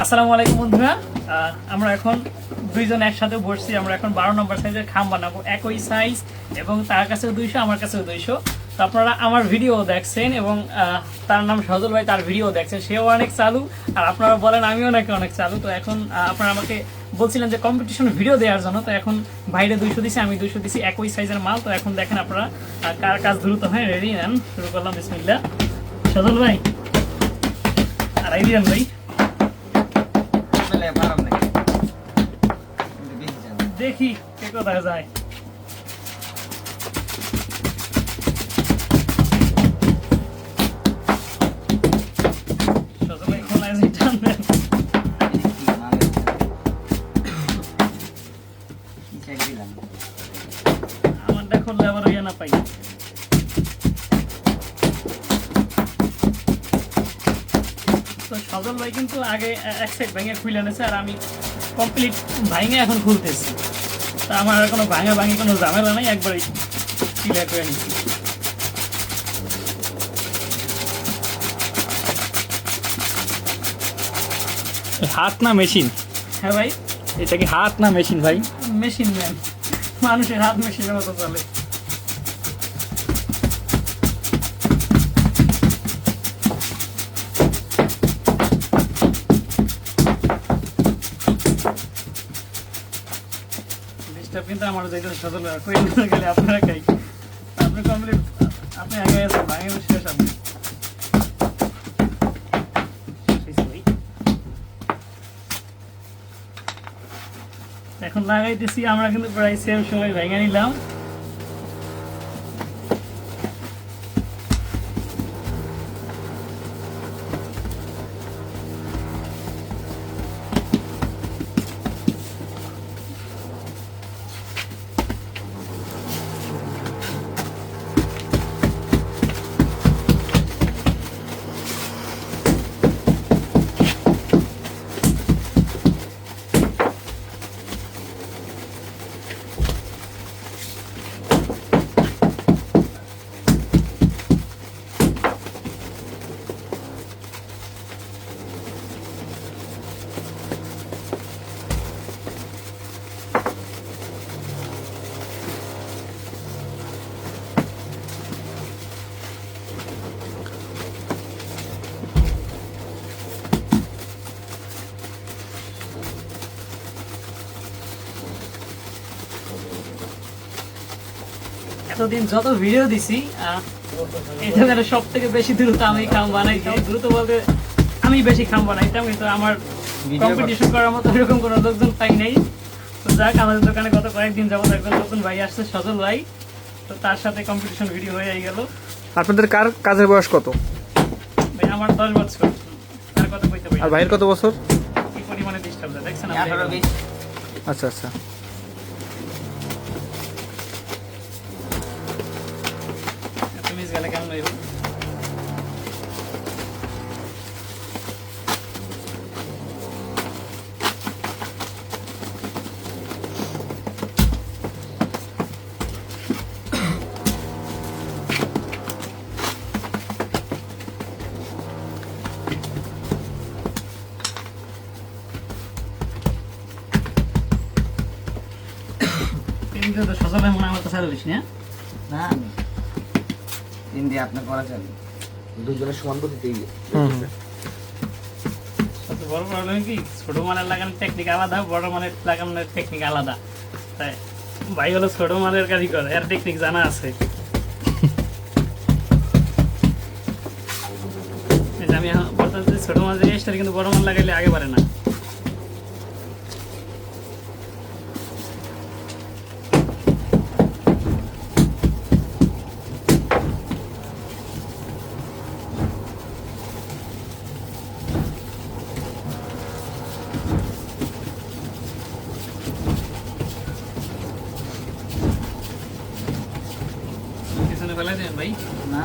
আসসালামু আলাইকুম বন্ধুরা, আমরা এখন দুইজন একসাথে বসছি। আমরা এখন 12 নম্বর সাইজের খাম বানাবো, একই সাইজ এবং তার কাছেও 200, আমার কাছেও 200। তো আপনারা আমার ভিডিও দেখছেন এবং তার নাম সজল ভাই, তার ভিডিও দেখছেন, সেও অনেক চালু। আর আপনারা বলেন আমিও নাকি অনেক চালু। তো এখন আপনারা আমাকে বলছিলেন যে কম্পিটিশন ভিডিও দেওয়ার জন্য, তো এখন বাইরে 200 দিছি, আমি 200 দিছি, একই সাইজের মাল। তো এখন দেখেন আপনারা কার কাজ দ্রুত হয়। রেডি নেন, শুরু করলাম। বিসমিল্লাহ। সজল ভাই আর আইডিয়ান ভাই, দেখি কে কোথায় যায়। আমার দেখুন লেবার হইয়া না পাই। তো সজল ভাই কিন্তু আগে এক সাইড ভেঙে খুলে এনেছে, আর আমি কমপ্লিট ভাঙে এখন খুলতেছি। তা আমার আর কোনো ভাঙা ভাঙি কোনো ঝামেলা নাই, একবারই ক্লিয়ার করে নিচ্ছি। হাত না মেশিন? হ্যাঁ ভাই, এটা কি হাত না মেশিন ভাই? মেশিন ম্যান, মানুষের হাত মেশিনের মতো চলে। কিন্তু আমার যেটা সজল কই গেলে আপনারা খাই, আপনি কমপ্লিট, আপনি আগে আছেন, ভাঙে শেষ। আপনি এখন লাগাইতেছি, আমরা কিন্তু প্রায় সেম সময় ভেঙে নিলাম। এতদিন যত ভিডিও দিছি, এটা সব থেকে বেশি দ্রুত আমি খাম বানাইছি। দ্রুত বলতে আমি বেশি খাম বানাইতাম, কিন্তু আমার কম্পিটিশন করার মতো এরকম কোনো লোকজন পাই নাই। তো যাক, আমাদের দোকানে গত কয়েকদিন যাবত একজন নতুন ভাই আসছে, সজল ভাই। তো তার সাথে কম্পিটিশন ভিডিও হয়ে গেল। আপনাদের কার কাজের বয়স কত? ভাই আমার 10 বছর। তার কথা কইতে পারি। আর ভাইয়ের কত বছর? কি পরিমাণে ডিস্টার্ব দেয় দেখছেন? আচ্ছা আচ্ছা। তুমি গেলে কেমন হইব? তো সজল ভাই মনে হয় আমার কাছে দিস না? না, আপনার করা চাই দুজনের সমান গতিতেই। সবচেয়ে বড় প্রবলেম কি, ছোট মানের লাগানোর টেকনিক আলাদা, বড় মানের লাগানোর টেকনিক আলাদা। তাই ভাই হলো ছোট মানের কাজই করে, এর টেকনিক জানা আছে। আমি বলতে ছোট মানের জিনিসটা কিন্তু বড় মান লাগাইলে আগে পারে না। পিছনে ফেলাই দেন ভাই। না,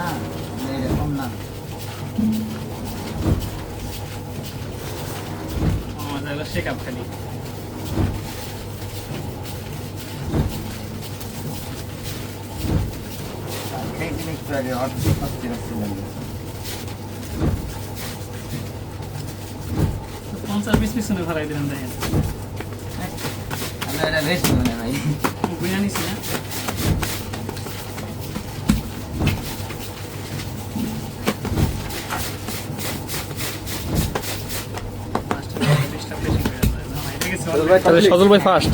এরকম না। আমাদের শেকআপ খালি। একটু আগে 50 পিস পিছনে ফেলাই দিলাম দেখেন আমরা এটা বেশি মানে ভাই বুঝা নিছি না তাহলে সজল ভাই ফার্স্ট।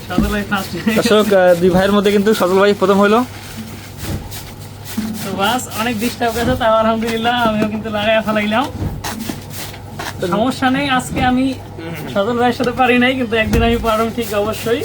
সজল ভাই ফার্স্ট দর্শক দুই ভাইয়ের মধ্যে কিন্তু সজল ভাই প্রথম হলো। তো বাস অনেক ডিস্টার্ব গেছে তাও আলহামদুলিল্লাহ আমিও কিন্তু লাগাই ফেলাইলাম সমস্যা নেই আজকে আমি সজল ভাইয়ের সাথে পারি নাই কিন্তু একদিন আমি পারব ঠিক অবশ্যই